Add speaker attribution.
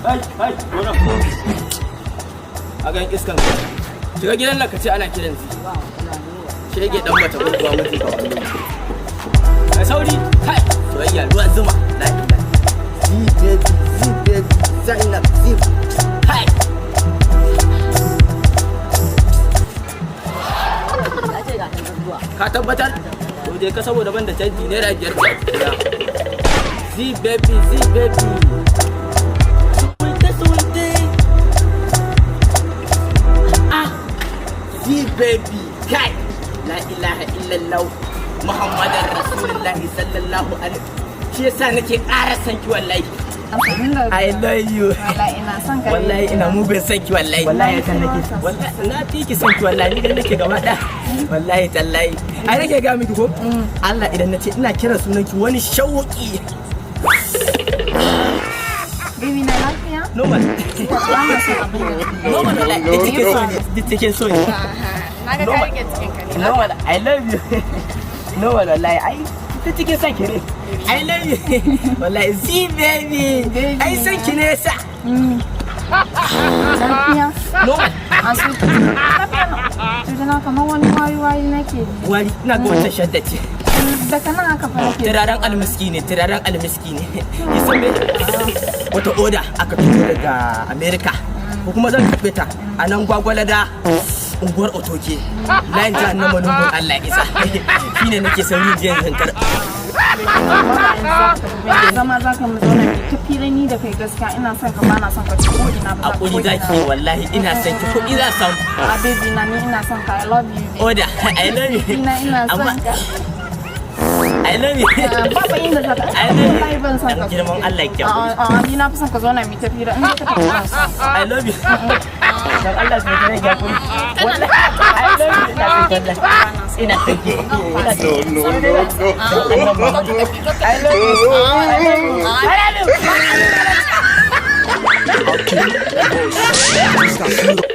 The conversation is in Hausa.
Speaker 1: Hai, wannan. A ga iskan ka. Shiga gidan nan ka ce ana kiran zi. Shege dan mata gurguwa mutum ka wani. Ai sauri, kai. Soyayya ruwan zuma. La ilaha. Zi baby, Zainab, zi. Kai. Ka tabbatar? To dai ka saboda ban da canji naira 5 ce. Zi baby, zi baby. Baby, kai, la ilaha illallah Muhammadan Rasulullah sallallahu alaihi. Shi yasa nake ƙara san ki wallahi. I love you.
Speaker 2: Wallahi ina son ka.
Speaker 1: Wallahi ina mugun san ki wallahi. Wallahi kan nake. Wallahi na fi ki san ki wallahi ni nake gaba da. Wallahi tallahi. Ai nake ga miki ko? Allah idan nace ina kira sunan ki wani shauki.
Speaker 2: Baby na lafiya?
Speaker 1: Normal. Normal wallahi. Take so ne.
Speaker 2: Naga ka rike cikin ka ne.
Speaker 1: Normal, I love you. Normal wallahi, ai ta cikin san ki ne. I love you. Wallahi, see baby. Ai san ki ne yasa.
Speaker 2: Lafiya?
Speaker 1: Normal.
Speaker 2: Asu. Lafiya na. Tuna kamar wani wayi nake.
Speaker 1: Wari, ina ga wata shadda ce.
Speaker 2: Daga nan aka fara ke.
Speaker 1: Turaren almiski ne. Ki san me? Wata oda aka turo daga America. Ko kuma zan karɓe ta a nan Gwagwalada. Unguwar Otoke, layin jihar na manubin Allah isa. Shi ne nake sauri jiyan zankar.
Speaker 2: Zama za ka mu zauna ta fira ni da kai gaskiya ina son ka bana son ka ko ina ba.
Speaker 1: Hakuri zaki wallahi ina son ki ko ina son.
Speaker 2: A baby na ni ina son ka I love you.
Speaker 1: Oda, I love you.
Speaker 2: Ina son ka.
Speaker 1: I love you.
Speaker 2: Baba inda za ka.
Speaker 1: I love you.
Speaker 2: Wallahi ban son ka.
Speaker 1: Girman Allah ki.
Speaker 2: Ni na fi son ka zauna mi ta fira in ka tafi ina son.
Speaker 1: I love you. Dan Allah sai ka rage hakuri. Wallahi I love you ina son wallahi. Ina son ki.
Speaker 3: No.
Speaker 1: I love you. I love you.